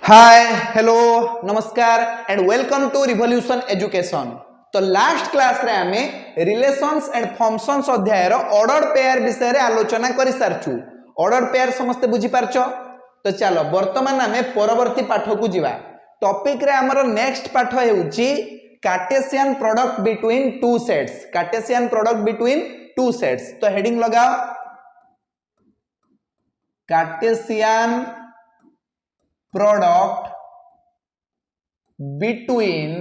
Hi hello नमस्कार and welcome to revolution education. तो last class रे आमे रिलेशंस एंड फंक्शंस अध्याय रो ऑर्डर पेयर विषय रे आलोचना करि सारछु। ऑर्डर पेयर समस्त बुझी पारछो। तो चलो वर्तमान आमे परवर्ती पाठ को जीवा। टॉपिक रे हमर नेक्स्ट पाठ हेउची Cartesian product between two sets. Cartesian product between two sets. तो हेडिंग लगाओ Cartesian product between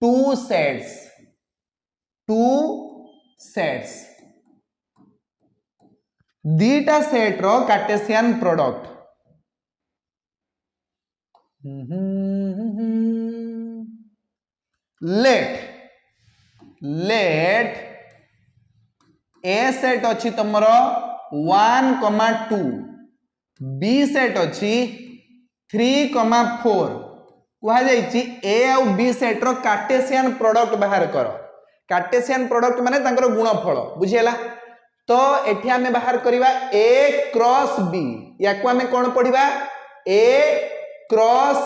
two sets दीटा सेट रो Cartesian product let A set अच्छी तुमर 1,2 बी सेट अच्छी 3,4 कहा जाइछि ए आउ बी सेट रो कार्टेशियन प्रोडक्ट बाहर कर। कार्टेशियन प्रोडक्ट माने तांकर गुणफल बुझियला। तो एठी हमें बाहर करिवा ए क्रॉस बी। याको हमें कोन पढिबा A cross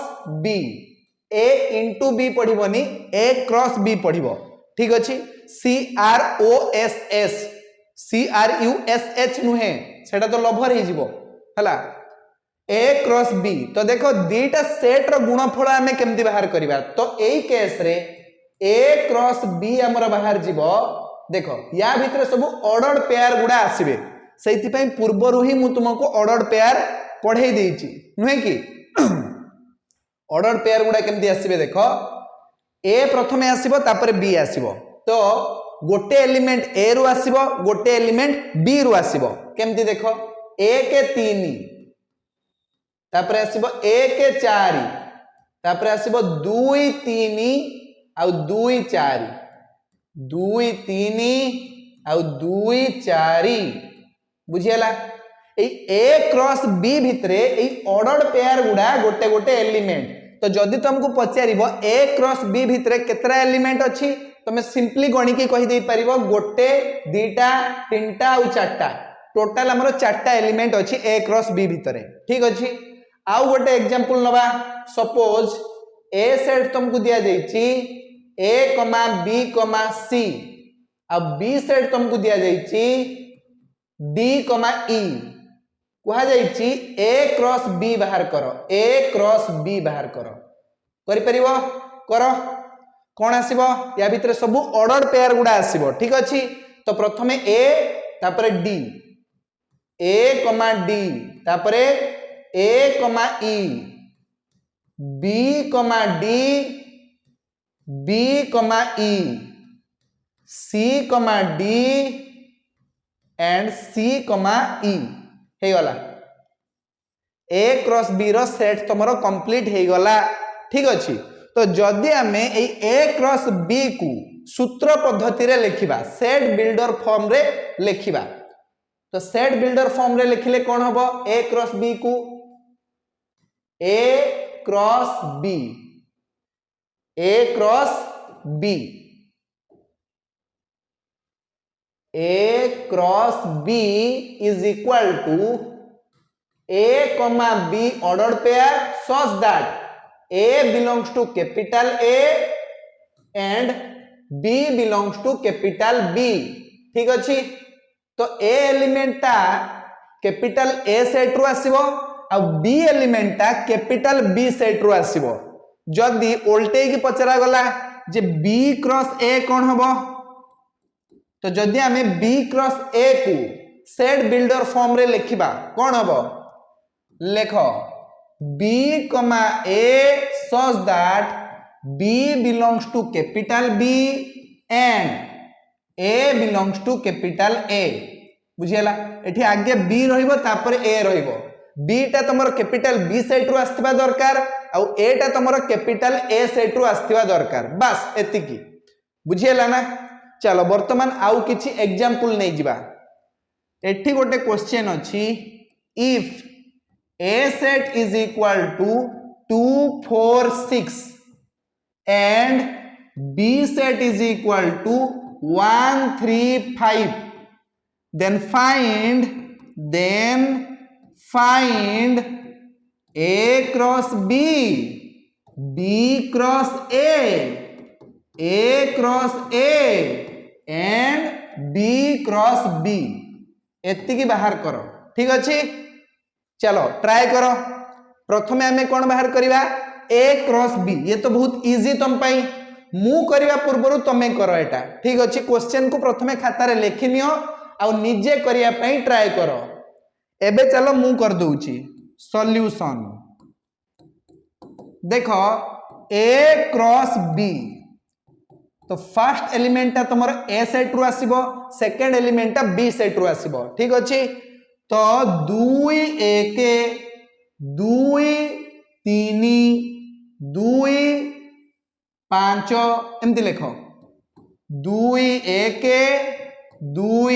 B. A into B पढिबोनी ए क्रॉस बी पढिबो। ठीक अछि। C R O S S C R U S H नुहे सेटा तो लभर हे जिवो हला ए क्रॉस बी। तो देखो दीटा सेट रो गुणफल हमें केमती बाहर करिबा। तो एई केस रे ए क्रॉस बी हमर बाहर जिवो। देखो या भितर सब ऑर्डर्ड पेयर गुडा आसीबे सेति पई पूर्वरु ही मु तुमको ऑर्डर्ड पेयर पढाई देइछि नुहे कि ऑर्डर्ड पेयर गुडा केमती आसीबे। देखो ए प्रथमे आसीबो तापर बी आसीबो। तो गोटे एलिमेंट ए रु आसीबो गोटे एलिमेंट बी रु आसीबो। केमती देखो 1 3 तापर आसीबो 1 4 तापर आसीबो 2 3 आउ 2 4 2 3 आउ 2 4 बुझियला। ए क्रॉस बी भितरे ए ऑर्डर्ड पेयर गुडा गोटे गोटे एलिमेंट। तो जदि तुमको पचारिबो ए क्रॉस बी भितरे केतरा एलिमेंट अछि तमे सिंपली गणी के कहि दे परिबो गोटे दीटा तीनटा आउ चारटा टोटल हमरो चारटा एलिमेंट अछि ए क्रॉस बी भितरे। ठीक अछि। आउ गोटे एग्जांपल नबा। सपोज ए सेट तुमको दिया जाइछि ए बी सी अब बी सेट तुमको दिया जाइछि डी ई कहा जाइछि ए क्रॉस बी बाहर करो। ए क्रॉस बी बाहर करो करि परिबो करो कोन आसीबो या भितरे सब ऑर्डर पेयर गुडा आसीबो। ठीक अछि। तो प्रथमे ए तापरे डी ए डी तापरे A E B D B E C D and C E हे गला ए क्रॉस बी रो सेट तमरो कंप्लीट हे गला। ठीक अछि। तो जदि हमें ए क्रॉस बी को सूत्र पद्धति रे लिखिबा सेट बिल्डर फॉर्म रे लिखिबा। तो सेट बिल्डर फॉर्म रे लिखिले कोन हबो ए क्रॉस बी को A cross B A cross B A cross B is equal to A B ordered pair such that A belongs to capital A and B belongs to capital B। ठीक अछि। तो A element ता capital A set रु आसीबो आ B element ता capital B set रु आसीबो। जदी उल्टे की पचरा गला जे B क्रॉस A कोन हबो तो जदी हमें B क्रॉस A को सेट बिल्डर फॉर्म रे लिखिबा कोन हबो लेखो B, A such that B belongs to capital B and A belongs to capital A। बुझियला एठी आगे B रहिबो तापर A रहिबो। B टा तमरो कैपिटल B सेट रु आस्तिबा दरकार आ A टा तमरो कैपिटल A सेट रु आस्तिबा दरकार। बस एतिकी बुझियला ना। चलो वर्तमान आउ किछि एग्जांपल नै जिबा। एठी गोटे क्वेश्चन अछि if A set is equal to 2 4 6 and B set is equal to 1 3 5 then find find A cross B, B cross A cross A and B cross B एतिकी बाहर करो। ठीक अच्छे, चलो ट्राए करो। प्रथमे आमे कौन बाहर करिवा ए क्रॉस बी, ये तो बहुत इजी तुम पाई, मु करवा पूर्व तमें कर एटा। ठीक अच्छे, क्वेश्चन को प्रथमे खातार लिखि नियो आ निजे करिया पई ट्राए करो। एबे चलो मु कर दूची सॉल्यूशन। देखो ए क्रॉस बी, तो फर्स्ट एलिमेंट ता तुमर ए सेट रु आसीबो, सेकंड एलिमेंट ता बी सेट रु आसीबो। ठीक अछि, तो 2 1 2 3 2 5 एमती लिखो, 2 1 2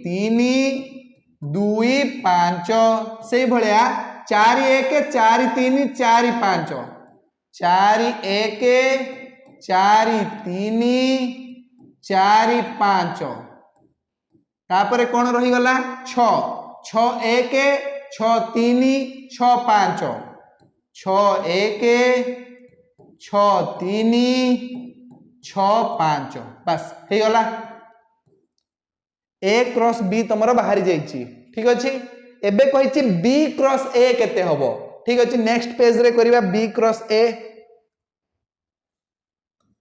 3 2 5 से भलिया 4 1 4 3 4 5 4 1 4 3 4 5 तापर कौन रही गला 6 6 1 6 3 6 5 6 1 6 3 6 5 बस हे गला ए क्रॉस बी तुमरो बाहरी जाइछि। ठीक अछि, एबे कहिछि बी क्रॉस ए केते हबो। ठीक अछि, नेक्स्ट पेज रे करिवा B cross A.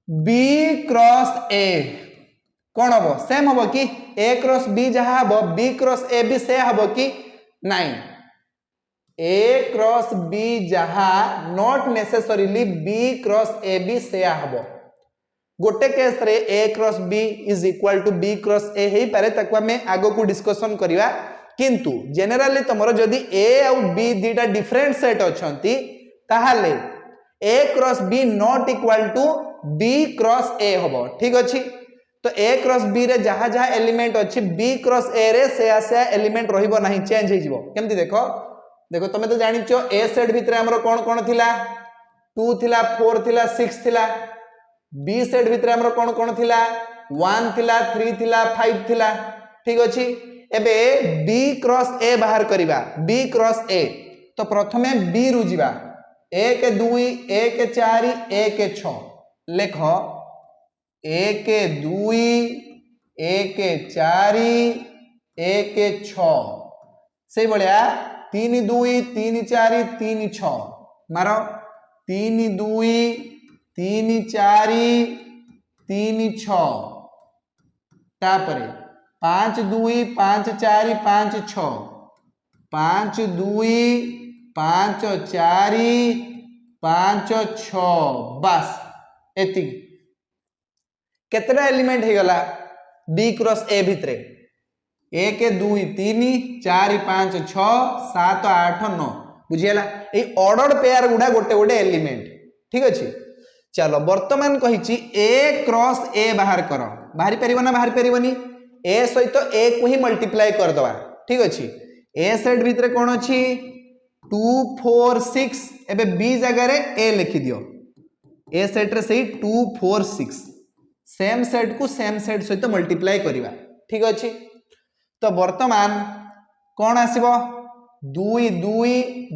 B cross A कौन हम सेम हम कि ए क्रॉस बी जहाँ हम बी क्रॉस ए भी से हम कि नहीं, ए क्रॉस बी जहाँ not necessarily B cross A भी से हम। गोटे केस रे A cross B is equal to B cross A हे पारे, ताको हमें आगो को डिस्कशन करिवा। किंतु जनरली तुमरो जदी ए और बी दीटा डिफरेंट सेट अछंती ताहाले A cross B not equal to B cross A होबो। ठीक अछि, तो ए क्रॉस बी रे जहा जहा एलिमेंट अछि बी क्रॉस ए रे से एलिमेंट रहिबो नाही, चेंज हे जिवो। केमति देखो देखो तमे तो जानिचो ए सेट भितरे हमरो कोन कोन थिला 2 थिला 4 थिला 6 थिला, बी सेट भितरे हमरो कोन कोन थिला 1 थिला 3 थिला 5 थिला। ठीक अछि, एबे बी क्रॉस ए बाहर करिवा, बी क्रॉस ए तो प्रथमे बी रु जिवा 1 2 1 4 1 6 लेखो 1 2 1 4 1 6 से भलिया 3 2 3 4 3 6 मारो 3 2 3 4 3 6 तापरे 5 2 5 4 5 6 5 2 5 4 5 6 बस एति केतरा एलिमेंट हे गला बी क्रॉस ए भितरे 1 2 3 4 5 6 7 8 9 बुझियला, ए ऑर्डर पेयर गुडा गोटे गोटे एलिमेंट। ठीक अछि, चलो वर्तमान कहिछि ए क्रॉस ए बाहर करो, बाहरी परिबो ना बाहरी परिबोनी, ए सहित ए को ही मल्टीप्लाई कर दवा। ठीक अछि, ए सेट भितरे कोन अछि 2 4 6, एबे बी जगह रे ए लिखि दियो, ए सेट रे सही 2 4 6 सेम सेट को सेम सेट सहित मल्टीप्लाई करिवा। ठीक अछि, तो वर्तमान कौन आसीबो 2 2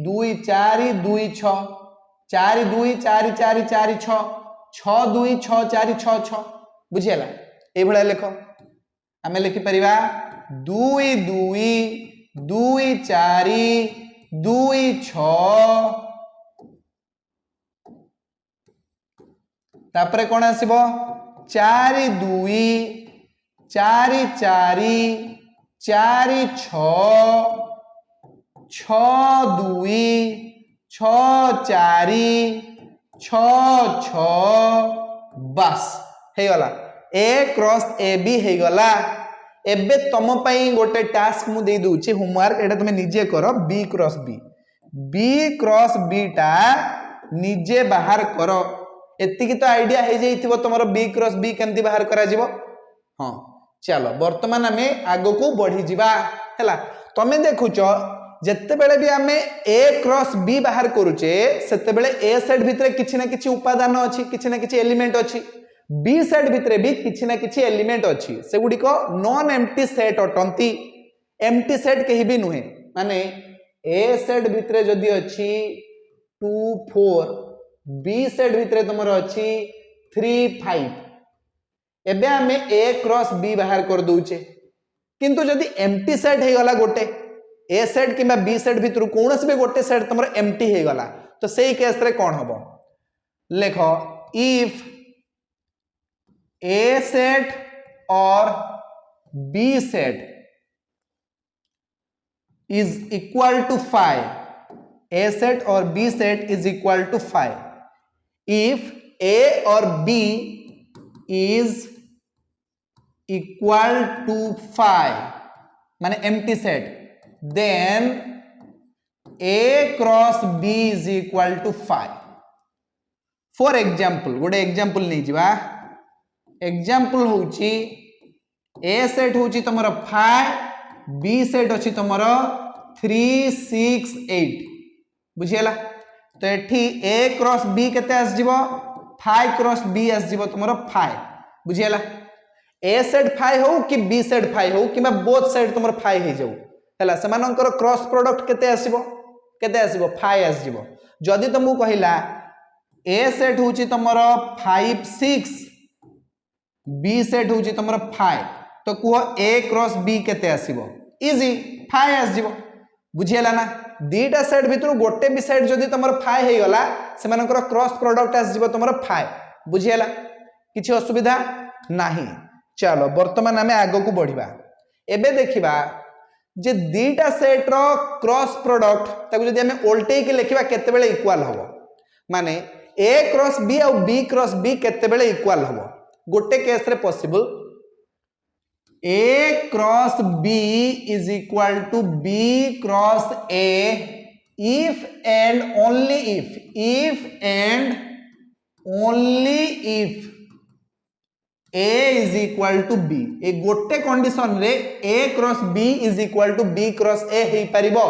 2 4 2 6 4 2 4 4 4 6 6 2 6 4 6 6 बुझियला, ए भला लेखो आमे लिखि परिवा 2 2 2 4 2 6 तापरे कौन आसीबो 4 2 4 4 4 6 6 2 6 4 6 6 बस हे गला ए क्रॉस ए बी हे गला। एबे तम पई गोटे टास्क मु दे दूची होमवर्क, एटा तुमे निजे करो B cross B, B cross B टा निजे बाहर करो। एतिकी तो आइडिया हे जाइथिबो तमरो बी क्रॉस बी केमती बाहर करा जिवो। हां चलो वर्तमान आमे आगो को बढ़ी जिबा हैला। तमे देखुचो जत्ते बेले भी आमे ए क्रॉस बी बाहर करूचे सेते बेले ए सेट भितरे किछि ना किछि उपादान अछि, किछि ना किछि एलिमेंट अछि, बी सेट भितरे भी किछि ना किछि एलिमेंट अछि, से गुडी को नॉन एम्प्टी सेट अटंती, एम्प्टी सेट केहि भी नुहे। माने ए सेट भितरे जदी अछि 2 4 बी सेट भितर तुमर अच्छी 3 5 एबे आमे ए क्रॉस बी बाहर कर दूचे किंतु जदि एम्प्टी सेट हे गला गोटे ए सेट किंबा बी सेट भितर कौन भी गोटे सेट तुमर एम्प्टी हे गला तो सेही केस रे कोन हबो लेखो इफ ए सेट और B set is equal to 5 a set or b set is equal to 5 if a or b is equal to 5 माने empty set then a cross b is equal to 5 for example गोटे example नहीं जीवा example होची a set होची तमरो 5 B set अच्छी तुम 3 6 8 बुझीगला तो एठी ए क्रॉस बी केते आसजिवो 5 क्रॉस बी आसजिवो तुम 5 बुझीगला ए सेट 5 हो कि बी सेट 5 हो कि बोथ साइड तुम 5 हे जाऊ हला समानकर क्रॉस प्रोडक्ट केते आसीबो 5 आसजिवो जदि तुमको कहिला ए सेट होची तुम 5 6 बी सेट होची तुम 5 तो कुह ए क्रॉस बी केते आसीबो इजी 5 आसजिवो बुझीला ना दीटा सेट भितर गोटे भी सेट जदि तुम 5 हे गला से मानकर क्रॉस प्रोडक्ट आसजिवो तुम 5 बुझीला किछि असुविधा नाही चलो वर्तमान आमे आगो को बढ़िबा एबे देखिबा जे दीटा सेट रो क्रॉस प्रोडक्ट ताकू जदि आमे उल्टे के लिखिबा केते बेले इक्वल हबो माने ए क्रॉस बी और बी क्रॉस बी केते बेले इक्वल हबो गोटे केस रे possible A cross B is equal to B cross A if and only if and only if A is equal to B ए गोटे कंडीशन रे A cross B is equal to B cross A हे परिबो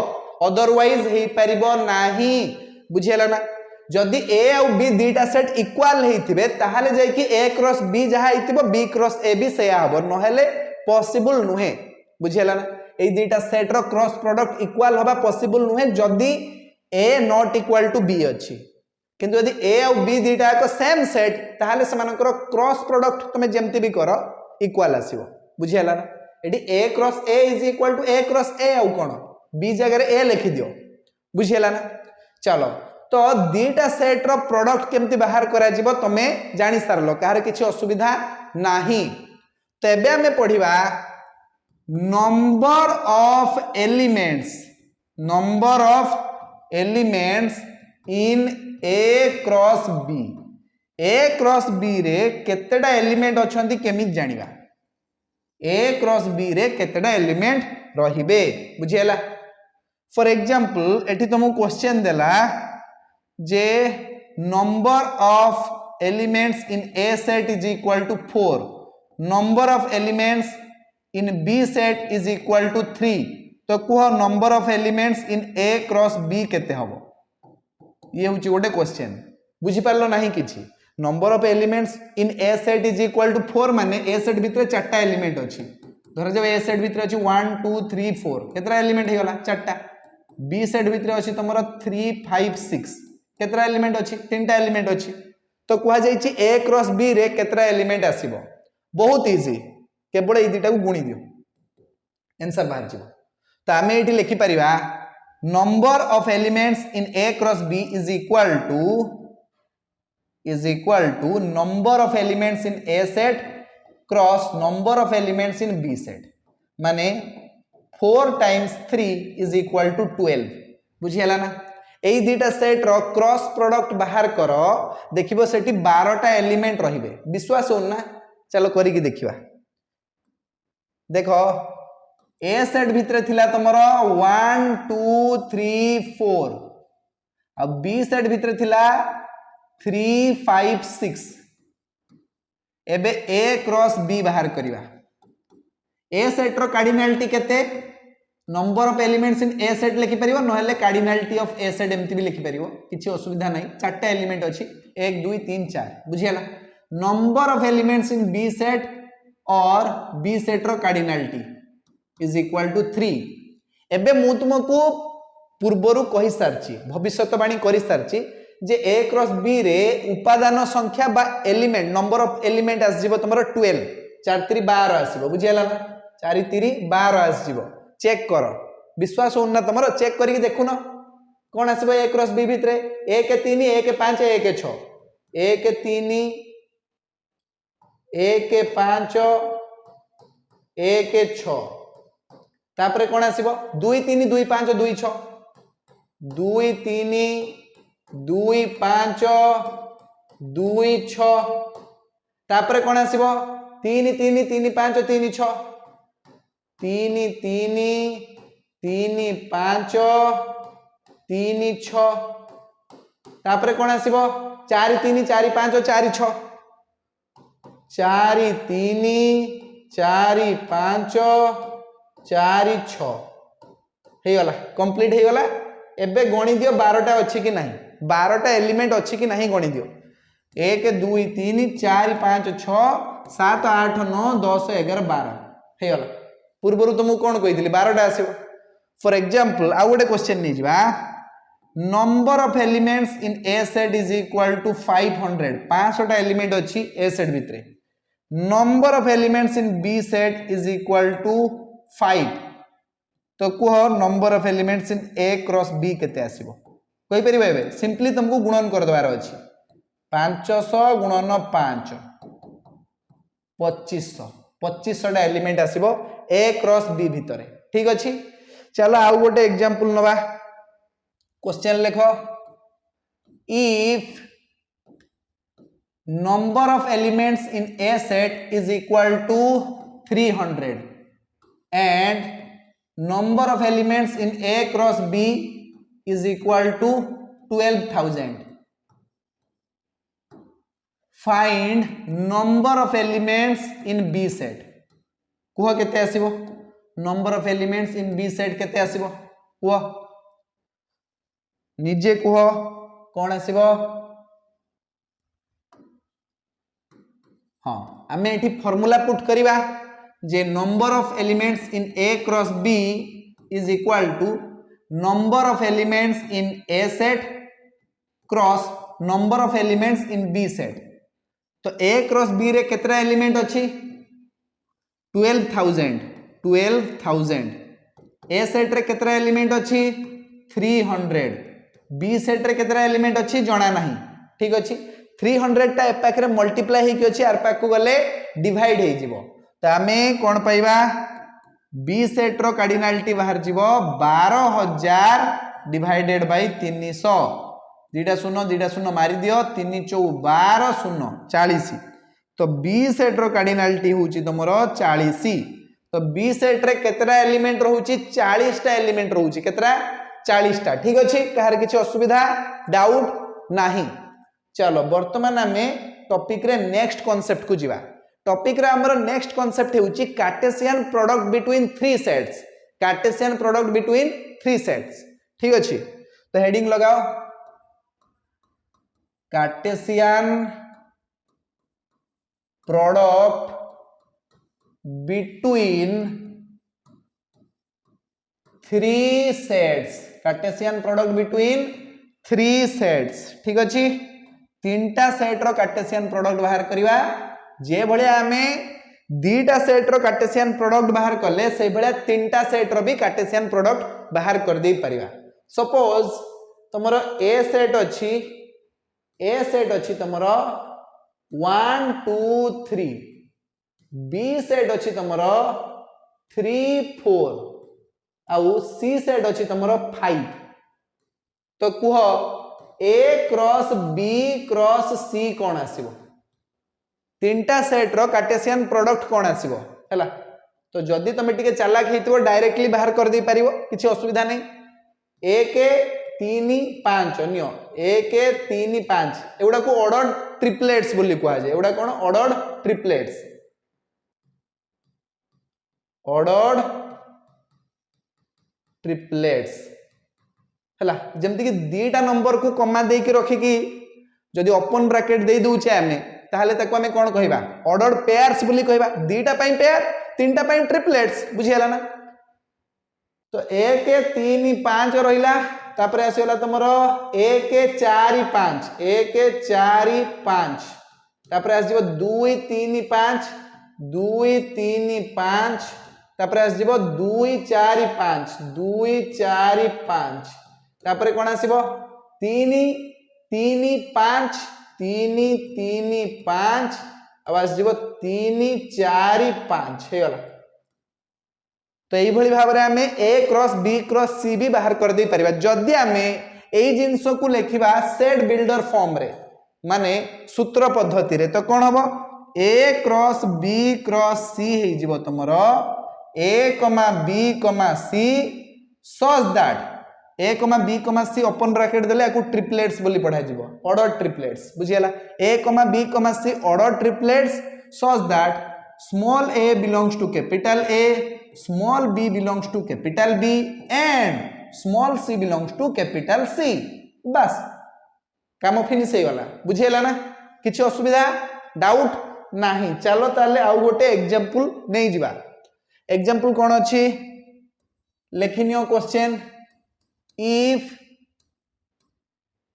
otherwise हे परिबो नाही बुझियला ना जदि A और B दीटा सेट इक्वल हेथिबे ताहाले जाय कि A cross B जहा हेतिबो B cross A भी सेया हबो नहेले पॉसिबल नुहे बुझियला ना ए दीटा सेट रो क्रॉस प्रोडक्ट इक्वल हबा पॉसिबल नुहे जदि A not equal to B अछि किंतु यदि A और B दीटा को सेम सेट ताहाले समानकर क्रॉस प्रोडक्ट तमे जेमति भी करो इक्वल आसीबो बुझियला ना एडी A cross A is equal to A cross A औ कोन B जगह रे A लिखि दियो बुझियला ना चलो तो दीटा सेट रो प्रोडक्ट केमति बाहर करा जिवो तमे जानि सारलो कार किछि असुविधा नाही तेबे हमें पढ़िबा number of elements in A cross B रे केतेडा एलिमेंट अछंती केमि जानिबा ए क्रॉस बी रे केतेडा एलिमेंट रहिबे बुझियला फॉर एग्जांपल एठी तुमको क्वेश्चन देला जे number of elements in A set is equal to 4 number of elements in B set is equal to 3 तो कुह number of elements in A cross B केते हबो ये होची गोटे क्वेश्चन बुझी पारलो नाही किछि number of elements in A set is equal to 4 माने A set भितर चारटा एलिमेंट अछि धर जब A set भितर अछि 1 2 3 4 केतरा एलिमेंट हे गला चारटा B set भितर अछि तमरो 3 5 6 केतरा एलिमेंट अछि तीनटा एलिमेंट अछि तो कुहा जाय छि A cross B रे केतरा एलिमेंट आसीबो बहुत इजी केवल ये दुटा को गुणी दियो आंसर बाहर जीवो तो आमे एठी लिखि परिबा number of elements in A cross B is equal to number of elements in A set cross number of elements in B set माने 4 टाइम्स 3 इज इक्वल टू 12 बुझियला ना एई दुटा सेट रो क्रॉस प्रोडक्ट बाहर करो देखिबो सेठी 12 टा एलिमेंट रहिबे विश्वास हो ना चलो करी की देखिबा देखो ए सेट भितर थिला तमरो 1 2 3 4 अब बी सेट भितर थिला 3 5 6 एबे ए क्रॉस बी बाहर करिवा ए सेट रो कार्डिनलिटी केते number of elements in A set लिखि परिबो नहले कार्डिनलिटी ऑफ ए सेट एमती भी लिखि परिबो किछि असुविधा नाही चारटा एलिमेंट अछि 1 2 3 4 बुझियला number of elements in B set और बी सेट रो कार्डिनलिटी इज इक्वल टू 3 एबे मु तुमको पूर्वरु कहि सारची भविष्यवाणी करि सारची जे ए क्रॉस बी रे उपादान संख्या बा एलिमेंट नंबर ऑफ एलिमेंट आस जीवो तमरो 12 4 3 12 आसीबो बुझियला ना 4 3 12 आस जीवो चेक करो विश्वास होना तमरो चेक करिक देखुनो कोन आसीबो ए क्रॉस बी भितरे 1 3 1 5 1 6 1 3 1 5 1 6 तापरे कोन आसीबो 2 3 2 5 2 6 2 3 2 5 2 6 तापरे कोन आसीबो 3 3 3 5 3 6 3 3 3 5 3 6 तापरे कोन आसीबो 4 3 4 5 4 6 4 3 4 5 4 6 हे गला कंप्लीट हे गला एबे गणि दियो 12टा अछि कि नाही 12टा एलिमेंट अछि कि नाही गणि दियो 1 2 3 4 5 6 7 8 9 10 11 12 हे गला पूर्वरु तुमु कोन कहितली 12टा आसीबो फॉर एग्जांपल आ गोटे क्वेश्चन नै जिबा number of elements in A set is equal to 500 500टा एलिमेंट अछि ए सेट भितरे number of elements in B set is equal to 5 तो कुह number of elements in A cross B केते आसीबो कहि परिबा एबे सिंपली तुमको गुणन कर दबार अछि 500 गुणन 5 2500 2500टा एलिमेंट आसीबो ए क्रॉस बी भितरे ठीक अछि चलो आउ गोटे एग्जांपल नबा क्वेश्चन लिखो if number of elements in a set is equal to 300 and number of elements in a cross b is equal to 12,000 find number of elements in b set कुह केते आसीबो number of elements in b set केते आसीबो कुह निजे कुह कोन आसीबो हाँ आमे एठी formula put करिवा जे number of elements in A cross B is equal to number of elements in A set cross number of elements in B set तो A cross B रे केतरा element अछि 12000 ए सेट रे केतरा एलिमेंट अछि 300 B set रे केतरा element अछि जणा नाही ठीक अछि 300 टा एपाक रे मल्टीप्लाई हे कि अछि आर पाक को गले डिवाइड हे जिवो त हमें कोन पाइबा बी सेट रो कार्डिनलिटी बाहर जिवो 12000 डिवाइडेड बाय 300 दीटा शून्य मारी दियो 3 4 12 शून्य 40 तो बी सेट रो कार्डिनलिटी होची तमरो 40 तो बी सेट रे केतरा एलिमेंट रहउची 40 टा एलिमेंट रहउची केतरा 40 टा ठीक अछि कहर किछि असुविधा डाउट नाही चलो वर्तमान आमे टॉपिक रे नेक्स्ट कांसेप्ट को जिवा टॉपिक रे हमर नेक्स्ट कांसेप्ट हेउची Cartesian product between three sets Cartesian product between three sets ठीक अछि तो हेडिंग लगाओ Cartesian product between three sets Cartesian product between three sets ठीक अछि तीनटा सेट रो कार्टेशियन प्रोडक्ट बाहर करिवा जे भलिया हमें दीटा सेट रो कार्टेशियन प्रोडक्ट बाहर करले से भलिया तीनटा सेट रो भी कार्टेशियन प्रोडक्ट बाहर कर दे परिवा सपोज तमरो ए सेट अछि तमरो 1 2 3 बी सेट अछि तमरो 3 4 आउ सी सेट अछि तमरो 5 तो कुह ए क्रॉस बी क्रॉस सी कोन आसीबो तीनटा सेट रो कार्टेशियन प्रोडक्ट कोन आसीबो हैला तो जदी तमे टिके चालाक हेतिबो डायरेक्टली बाहर कर दे परिबो किछि असुविधा नै 1 3 5 नियो 1 3 5 एउडा को ऑर्डर ट्रिपलेट्स बोली कुआ जे एउडा कोन ऑर्डर ट्रिपलेट्स हला जेमति कि दीटा नंबर को कमा दे के रखी कि जदी ओपन ब्रैकेट दे दूचे हमें ताहले ताको हमें कोन कहिबा ऑर्डर पेयर्स बोली कहिबा दीटा पई पेयर तीनटा पई ट्रिपलेट्स बुझियला ना तो 1 3 5 रहिला तापर आसीगला तुमर 1 4 5 1 4 5 तापर आसीबो 2 3 5 2 3 5 तापर आसीबो 2 4 5 2 4 5 तापर कोन आसीबो 3 3 5 3 3 5 अब आसीबो 3 4 5 हे गला। तो यही भाव में आम ए क्रॉस बी क्रॉस सी भी बाहर कर दे परिबा जदि आम एई जिंस को लेखिबा सेट बिल्डर फॉर्म रे माने सूत्र पद्धति रे तो कौन हम ए क्रॉस बी क्रॉस सी हे जिवो तमरो ए comma B comma C such that A comma B comma C open bracket देले याकू ट्रिपलेट्स बोली पढ़ा जिवो order triplets बुझियला A comma B comma C order triplets such that small a belongs to capital A, small b belongs to capital B and small c belongs to capital C। बस काम finish हो गला बुझेला ना किछि असुविधा doubt नाही। चलो ताले आउ गोटे एग्जांपल नहीं जिबा। एग्जांपल कोन अछि लेखिनियो question if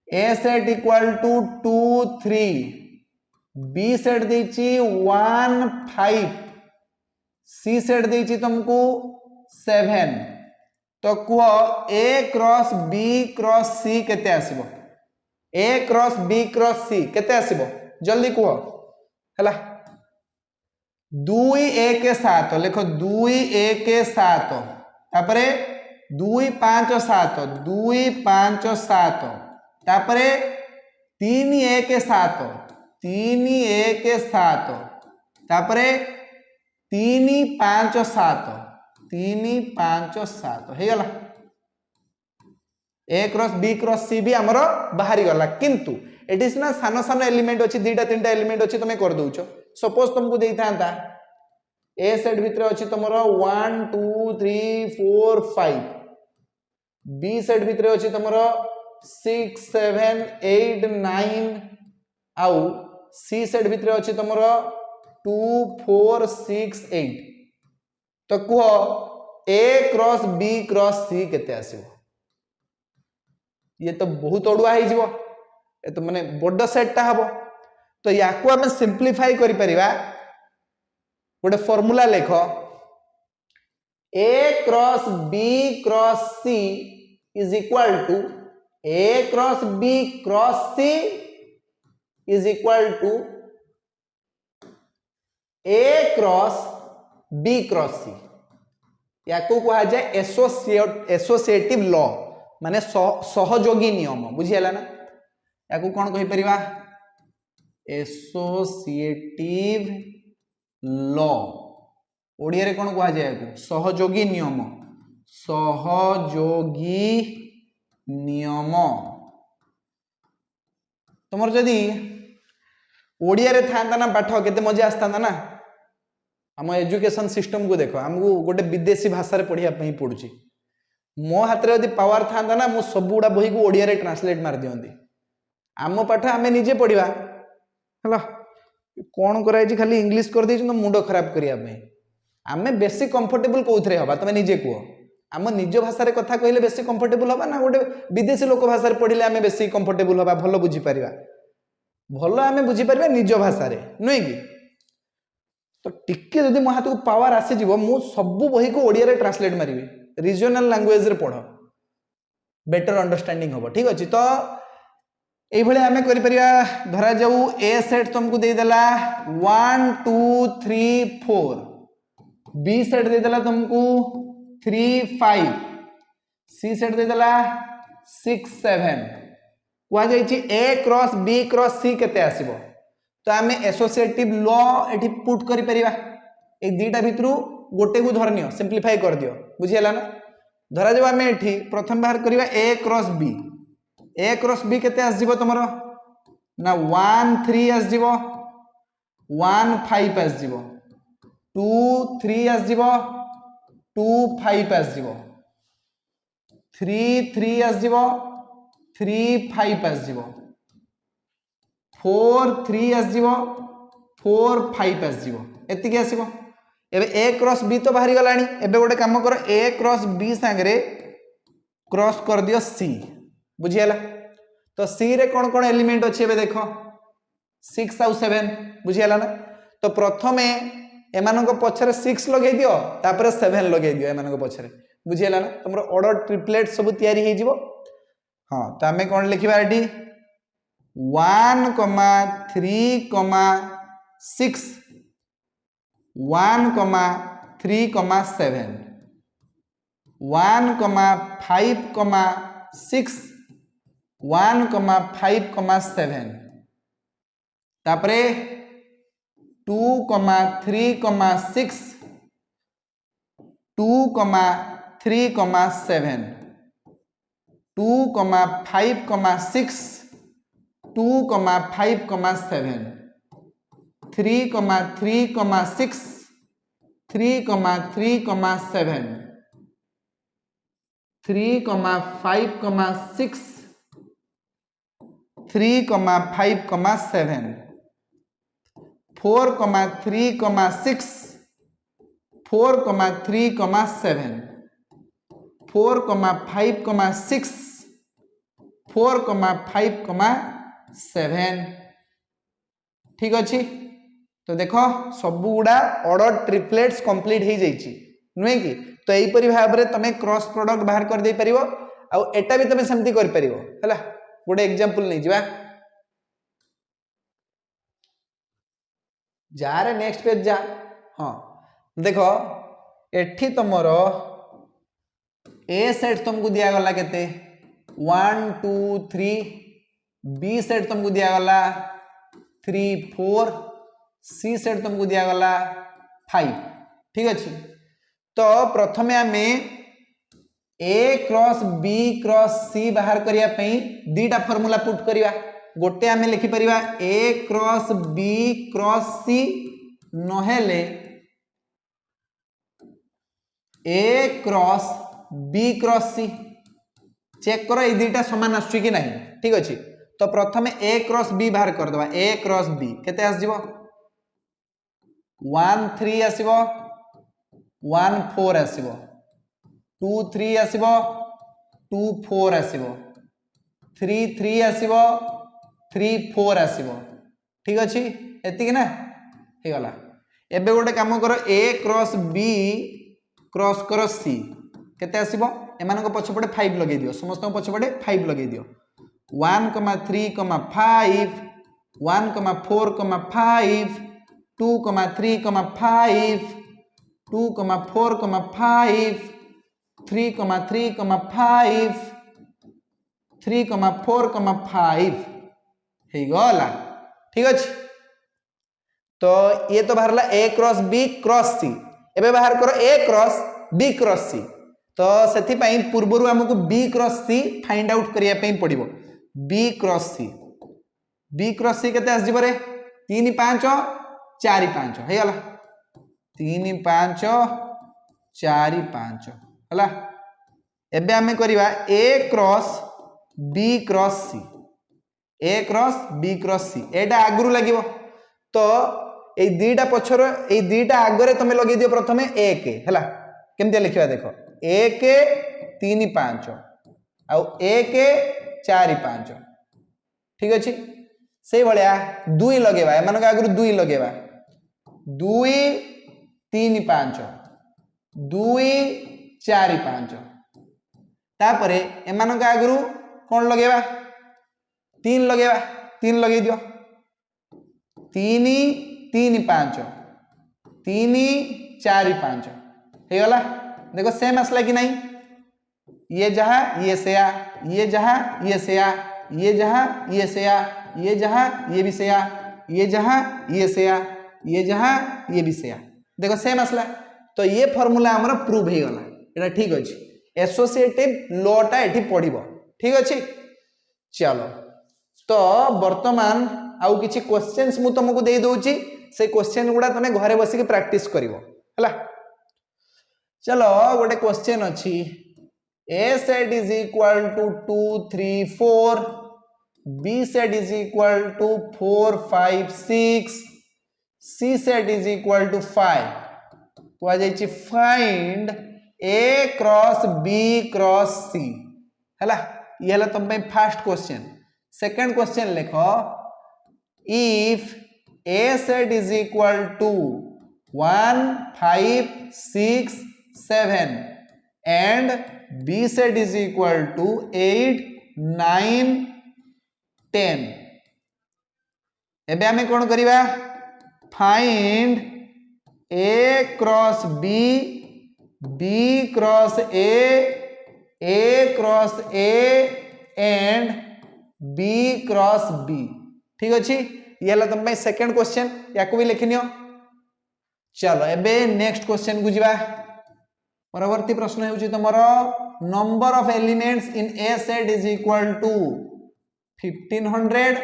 a set equal to 2 3 B set देची 1 5 सी सेट देची तुमको 7 तो कह A cross B cross C केते आसीबो A cross B cross C केते आसीबो जल्दी कह हला 2 1 7 लिखो 2 1 7 तापरे 2 5 7 2 5 7 तापरे 3 1 7 3 1 7 तापरे 3 5 7 3 5 7 हे गला ए क्रॉस बी क्रॉस सी भी हमरो बाहरी गला किंतु एटी सिना सानो सानो एलिमेंट अछि दुईटा तीनटा एलिमेंट अछि तमे कर दोउछो सपोज तुमको देइथांता ए सेट भितर अछि तमरो 1 2 3 4 5 बी सेट भितर अछि तमरो 6 7 8 9 आउ सी सेट भितर अछि तमर 2 4 6 8 तो कह A cross B cross C केते आसीबो ये तो बहुत अड़ुआ हो जिवो ए तो माने बड़ सेटटा हबो तो याकू हम सिंपलीफाई करि परिबा गोटे फार्मूला लेखो A cross B cross C is equal to A cross B cross C is equal to a cross b cross c याको कहा जाए एसोसिएटिव लॉ माने सहयोगी नियम बुझियला ना याको कौन कहि परिबा एसोसिएटिव लॉ ओडिया रे कौन कहा जाए याको सहयोगी नियम सहयोगी नियम तुमर जदि ओडिया रे थांता ना पाठ केते मजा आस्ता ना आम एजुकेशन सिस्टम को देखो हमको गोटे विदेशी भाषा रे पढ़िया पई पडुची मो हाथ रे यदि पावर थांता ना मो सब गुडा बही को ओडिया रे ट्रांसलेट मार दियंती आम पाठ आमे निजे पढ़िबा हला कोन कराई छी खाली इंग्लिश कर दै छी तो मुंडो खराब करिया पई आमे बेसी कंफर्टेबल कोथरे हबा तमे निजे को आम निज भाषा रे कथा कहले बेसी कंफर्टेबल हबा ना गोटे विदेशी लोक भाषा रे पढ़िले आमे बेसी कंफर्टेबल हबा भलो बुझी परिबा भलो आमे बुझी परिबा निज भाषा रे नय की तो टिके जदि मो हाथ को पावर आसी जीवो मु सब बही को ओडिया रे ट्रांसलेट मारिबी रीजनल लैंग्वेज रे पढ़ो बेटर अंडरस्टैंडिंग होबो ठीक अछि तो एई भले आमे करि परिबा धरा जाऊ ए सेट तुमको दे देला 1 2 3 4 बी सेट दे देला तुमको 3 5 सी सेट दे देला 6 7 कुआ जाई छी ए क्रॉस बी क्रॉस सी केते आसीबो तो आमे एसोसिएटिव लॉ एठी पुट करि परिबा ए दीटा भितरु गोटे को धरनियो सिंपलीफाई कर दियो बुझियला ना धरा जाऊ आमे एठी प्रथम बाहर करिबा ए क्रॉस बी केते आस जीवो तमरो ना 1 3 आस जीवो 1 5 आस जीवो 2 3 आस जीवो 2 5 आस जीवो 3 3 आस जीवो 3 5 आस जीवो 4 3 आस जीवो 4 5 आस जीवो एतिके आसीबो एबे ए क्रॉस बी तो बाहरी गलानी एबे गोटे काम कर ए क्रॉस बी सांगरे क्रॉस कर दियो सी बुझियला तो सी रे कौन कौन एलिमेंट अच्छे एबे देखो 6 आउ 7 बुझियला ना तो प्रथमे एमानक पछरे 6 लगे दियो तापर 7 लगे दियो एमानक पछरे बुझियला ना तुमरो ऑर्डर ट्रिपलेट सब तयारी हे जिवो हां तो हमें कौन लिखिबा एटी 1, 3, 6 1, 3, 7 1, 5, 6 1, 5, 7 तापरे 2, 3, 6 2, 3, 7 2, 5, 6 2, 5, 7 3, 3, 6 3, 3, 7 3, 5, 6 3, 5, 7 4, 3, 6 4, 3, 7 4, 5, 6 4, 5, 7 ठीक अच्छी तो देखो सब गुड़ा ऑर्डर ट्रिपलेट्स कंप्लीट हो जाइए नुहे कि तो यहीपरि भाव में तुम क्रॉस प्रोडक्ट बाहर कर दे परिवो आउ एटा भी तुम सेमती कर परिवो हैला गोटे एग्जांपल नहीं जिबा जा रे नेक्स्ट पेज जा हाँ देखो एठी तुमर ए सेट तुमको दिया गला केते 1 2 3 बी सेट तुमको दिया गला 3 4 सी सेट तुमको दिया गला 5 ठीक अच्छे तो प्रथमे आमे ए क्रॉस बी क्रॉस सी बाहर करिया पई दीटा फार्मूला पुट करिया गोटे आमे लिखि परिवा ए क्रॉस बी क्रॉस सी नहेले ए क्रॉस बी क्रॉस सी चेक करो ये दीटा समान आसुची कि नहीं ठीक अच्छे तो प्रथमे ए क्रॉस बी बाहर कर दवा ए क्रॉस बी केते आस जिवो 1 3 आसीबो 1 4 आसीबो 2 3 आसीबो 2 4 आसीबो 3 3 आसीबो 3 4 आसीबो ठीक अच्छे एति कि ना हे गला एबे गोटे काम करो ए क्रॉस बी क्रॉस करो सी केते आसीबो एमानको पछपटे 5 लगे दियो समस्त पछपटे 5 लगे दियो 1, 3, 5 1, 4, 5 2, 3, 5 2, 4, 5 3, 3, 5 3, 4, 5 हे गला ठीक अच्छे तो ये तो बाहरला ए क्रॉस बी क्रॉस सी एबे बाहर करो ए क्रॉस बी क्रॉस सी तो सेथि पई पूर्वरु हमकु बी क्रॉस सी फाइंड आउट करिया पई पड़िबो बी क्रॉस सी केते आस जिवरे 3 5 4 5 हे गला 3 5 4 5 हला एबे हमें करिवा ए क्रॉस बी क्रॉस सी ए क्रॉस बी क्रॉस सी एटा आगुरु लागिवो तो ए दीटा पछर ए दीटा आगरे तमे लगे दियो प्रथमे 1 हला केमते लिखिबा देखो 1 3 5 आउ 1 4 5 ठीक अच्छे से भाया 2 लगेवा एमान आगु 2 लगेवा 2 3 5 2 4 5 तापरे एमान आगु कौन लगेवा 3 लगेवा 3 लगे दियो 3 3 5 3 4 5 हे गला देखो सेम आसला कि नहीं ये जहां ये सेया ये जहां ये सेया ये जहां ये सेया ये जहां ये भी सेया ये जहां ये सेया ये जहां ये भी सेया देखो सेम आसला तो ये फॉर्मूला हमर प्रूव हे गला एटा ठीक अछि एसोसिएटिव लॉ टा एठी पढिबो ठीक अछि चलो तो वर्तमान आउ किछि क्वेश्चंस मु तुमको दे दोची से क्वेश्चन गुडा तमे घरे बसी के प्रैक्टिस करिवो हला चलो गोटे क्वेश्चन अछि A set is equal to 2 3 4 B set is equal to 4 5 6 C set is equal to 5 कुआ जाइछि फाइंड ए क्रॉस बी क्रॉस सी हैला ये हला तुम फर्स्ट क्वेश्चन सेकंड क्वेश्चन लिखो if A set is equal to 1 5 6 7 and B set is equal to 8 9 10 एबे हमें कौन करिवा find A cross B B cross A cross A and B cross B ठीक अछि ये ला तुम सेकंड क्वेश्चन या को भी लिखनियो चलो एबे नेक्स्ट क्वेश्चन को जीवा परवर्ती प्रश्न हेउची तमरो number of elements in A set is equal to 1500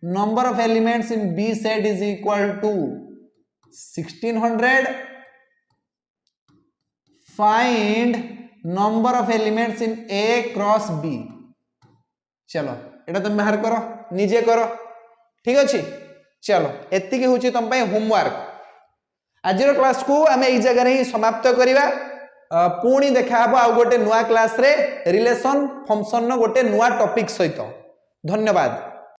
number of elements in B set is equal to 1600 find number of elements in A cross B चलो एटा तुम बाहर करो निजे करो ठीक अच्छे चलो एतिकी हूँ तुम होमवर्क आज क्लास को आम यही जगह ही समाप्त करवा पुणी देखा आउ गोटे नुआ क्लास रे रिलेशन फंक्शन गोटे नुआ टॉपिक सहित धन्यवाद।